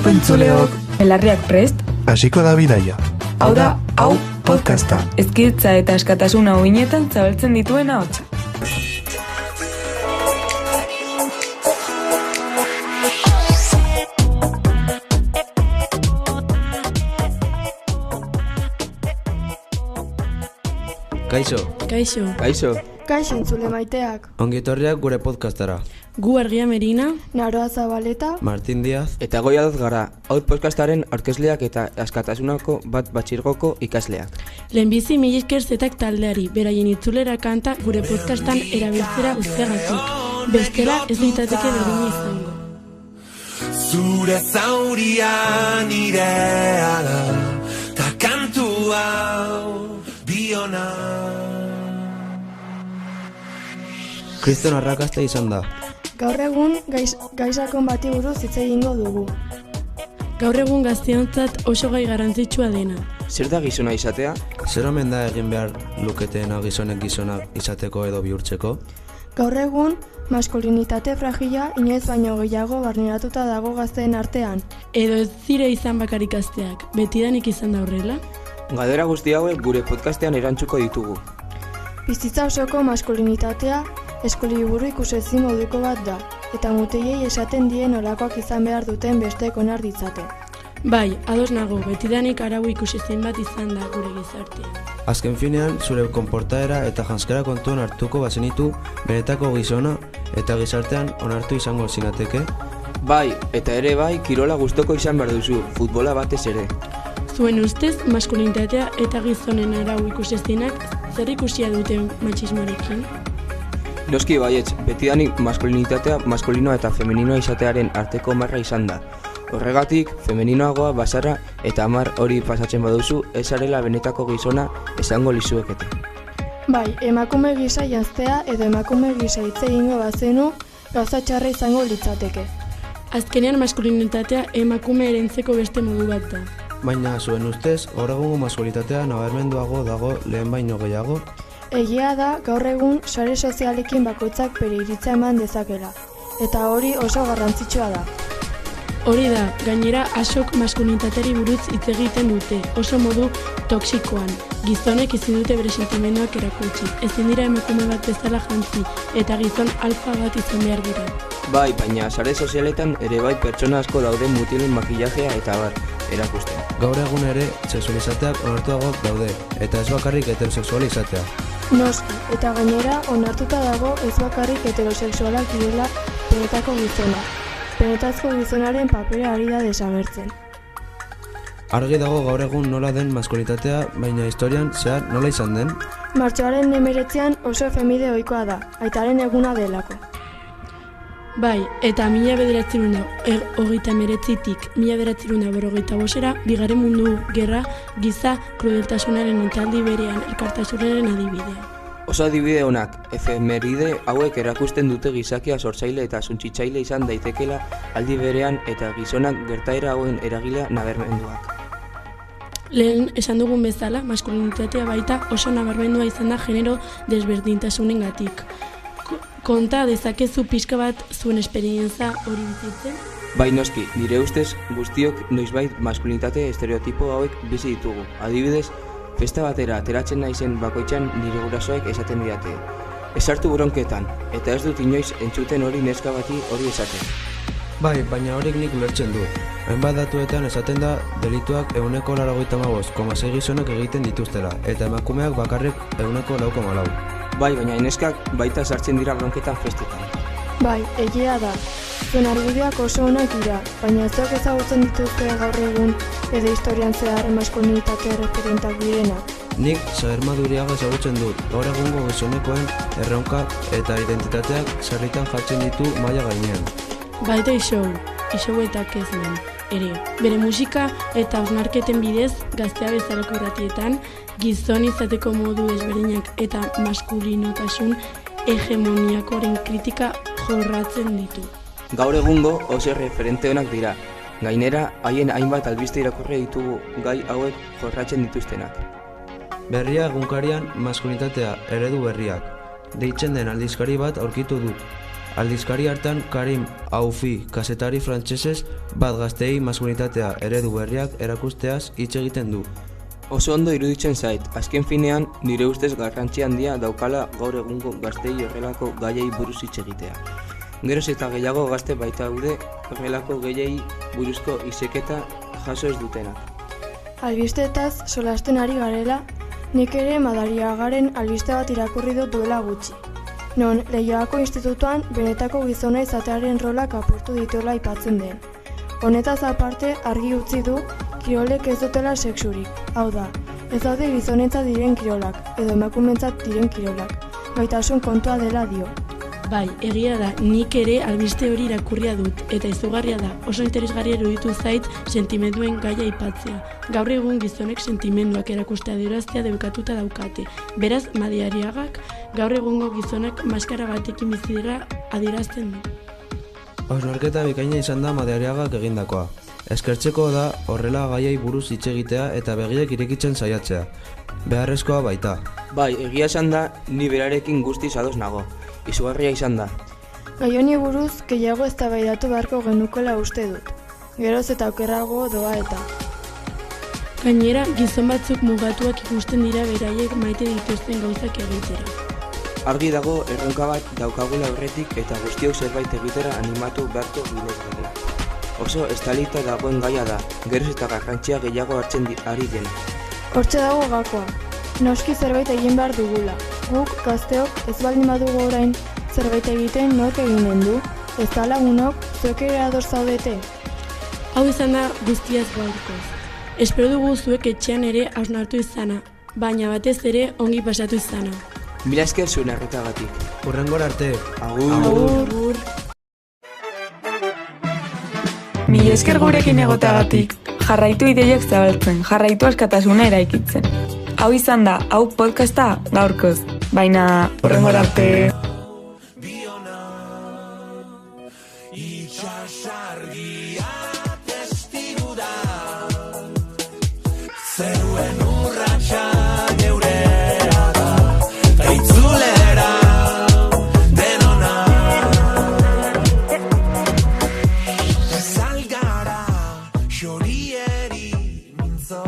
pentzuleok! Belarriak prest? Hasiko da bidaia. Hau da, hau podcasta. Ezkidetza eta askatasuna uinetan zabaltzen dituen ahotsa. Kaixo entzule maiteak. Ongietorriak gure podcastara. Gu Argia Merina, Naroa Zabaleta, Martin Diaz eta Goia dut gara. Hau podcastaren aurkezleak eta askatasunako bat batxirgoko ikasleak. lehenbizi mila esker zetak taldeari, beraien itzulera kanta gure podcastan erabiltzera uzteagatik. Bestela ez litzateke berdina izango. Zure zauria nirea da, ta kantu hau biona. Kriston arrakasta izan da. gaur egun gaizakon bati buruz hitz egingo dugu. Gaur egun gazteontzat oso gai garrantzitsua dena. Zer da gizona izatea? Zer omen da egin behar luketeena gizonek gizonak izateko edo bihurtzeko? Gaur egun maskulinitate fragila inoiz baino gehiago barneratuta dago gazteen artean. Edo ez zire izan bakarrik gazteak, betidanik izan da horrela? Galdera guzti hauek gure podcastean erantzuko ditugu. Bizitza osoko maskulinitatea eskoliburu ikusezin moduko bat da, eta mutilei esaten dien olakoak izan behar duten besteek onar ditzaten. Bai, ados nago, betidanik arau ikusezin bat izan da gure gizartean. Azken finean, zure konportaera eta janskera kontuan hartuko bazenitu benetako gizona eta gizartean onartu izango zinateke? Bai, eta ere bai, kirola gustoko izan behar duzu, futbola batez ere. Zuen ustez, maskulinitatea eta gizonen arau ikusezinak zer ikusia duten matxismoarekin? Noski baietz, betidanik maskulinitatea maskulinoa eta femeninoa izatearen arteko marra izan da. Horregatik, femeninoagoa bazara eta amar hori pasatzen baduzu, ez zarela benetako gizona esango lizuekete. Bai, emakume gisa janztea edo emakume gisa hitz egingo bazenu, gauza txarra izango litzateke. Azkenean maskulinitatea emakume erentzeko beste modu bat da. Baina, zuen ustez, gaur egungo maskulitatea nabarmenduago dago lehen baino gehiago? Egia da, gaur egun sare sozialekin bakoitzak bere iritza eman dezakela, eta hori oso garrantzitsua da. Hori da, gainera asok maskulinitateri buruz hitz egiten dute, oso modu toxikoan. Gizonek ezin dute bere sentimenduak erakutsi, ezin dira emakume bat bezala jantzi, eta gizon alfa bat izan behar dira. Bai, baina sare sozialetan ere bai pertsona asko daude mutilen makillajea eta bar erakusten. Gaur egun ere, sexualizateak onartuagoak daude, eta ez bakarrik heterosexual izatea. Noski, eta gainera onartuta dago ez bakarrik heterosexualak direla benetako gizona. Benetazko gizonaren papera ari da desagertzen. Argi dago gaur egun nola den maskulinitatea, baina historian zehar nola izan den? Martxoaren 19an oso efemide ohikoa da, aitaren eguna delako. Bai, eta 1939tik 1945 bigarren mundu gerra giza krudeltasunaren eta aldi berean elkartasunaren adibidea. Oso adibide honak, efemeride hauek erakusten dute gizakia sortzaile eta suntsitzaile izan daitekela aldi berean eta gizonak gertaera hauen eragilea nabarmenduak. Lehen esan dugun bezala, maskulinitatea baita oso nabarmendua izan da genero desberdintasunengatik. Konta dezakezu pixka bat zuen esperientza hori bizitzen? Bai noski, nire ustez guztiok noizbait maskulinitate estereotipo hauek bizi ditugu. Adibidez, festa batera ateratzen naizen bakoitzan nire gurasoek esaten didate. Ez hartu bronketan, eta ez dut inoiz entzuten hori neska bati hori esaten. Bai, baina horik nik ulertzen dut. Hainbat datuetan esaten da delituak 85,6 gizonak egiten dituztela, eta emakumeak bakarrik 9,4. Bai, baina neskak baita sartzen dira bronketan festetan. Bai, egia da. Zuen argudioak oso onak dira, baina zuek ezagutzen dituzte gaur egun edo historian zehar maskulinitate referentak direnak. Nik Sagermaduriaga ezagutzen dut, gaur egungo gizonekoen erronka eta identitateak sarritan jartzen ditu maila gainean. Baita Iso eta Kezmen, ere. Bere musika eta hausnarketen bidez gaztea bezalako irratietan gizon izateko modu desberdinak eta maskulinotasun hegemoniakoren kritika jorratzen ditu. Gaur egungo oso referente onak dira. Gainera, haien hainbat albiste irakurri ditugu gai hauek jorratzen dituztenak. Berria egunkarian maskulinitatea eredu berriak. Deitzen den aldizkari bat aurkitu dut. Aldizkari hartan Karim Aufi kazetari frantsesez bat gaztei maskulinitatea eredu berriak erakusteaz hitz egiten du. Oso ondo iruditzen zait, azken finean nire ustez garrantzi handia daukala gaur egungo gaztei horrelako gaiei buruz hitz egitea. Geroz eta gehiago gazte baitaude horrelako gaiei buruzko iseketa jaso ez dutenak. Albisteetaz solasten ari garela, nik ere Madariagaren albiste bat irakurri dut duela gutxi. Non, Leioako institutuan benetako gizona izatearen rolak apurtu dituela aipatzen den. Honetaz aparte argi utzi du kirolek ez dutela sexurik. Hau da, ez daude gizonentzat diren kirolak, edo emakumentzat diren kirolak. Gaitasun kontua dela dio. Bai, egia da, nik ere albiste hori irakurria dut, eta izugarria da, oso interesgarria eruditu zait sentimenduen gaia aipatzea. Gaur egun gizonek sentimenduak erakustea adieraztea debekatuta daukate. Beraz, Madariagak gaur egungo gizonak maskara batekin bizi dira adierazten du. Hausnarketa bikaina izan da Madariagak egindakoa. Eskertzeko da horrela gaiei buruz hitz egitea eta begiak irekitzen saiatzea. Beharrezkoa baita. Bai, egia esan da, ni berarekin guztiz ados nago. Izugarria izan da. Gai honi buruz gehiago eztabaidatu beharko genukola uste dut. Geroz eta okerrago doa eta. Gainera, gizon batzuk mugatuak ikusten dira beraiek maite dituzten gauzak egitera. Argi dago erronka bat daukagula aurretik eta guztiok zerbait egitera animatu beharko ginezake. Oso estalita dagoen gaia da, geroz eta garrantzia gehiago hartzen ari dena. Hortxe dago gakoa. Noski zerbait egin behar dugula. Guk, gazteok, ez baldin badugu orain zerbait egiten nork eginen du. Ez da lagunok, zuek ere ados zaudete. Hau izan da guztiaz gaurkoz. Espero dugu zuek etxean ere hausnartu izana, baina batez ere ongi pasatu izana. Mila esker zuen arretagatik. Hurrengora arte. Agur. Mila esker gurekin egoteagatik. Jarraitu ideiak zabaltzen, jarraitu askatasuna eraikitzen. Hau izan da, hau podcasta gaurkoz. Baina, hurrengora arte. Itxasargia testigu da, zeruen urratxa geurea da, ta itzulera denona. Ez algara xorieri mintzo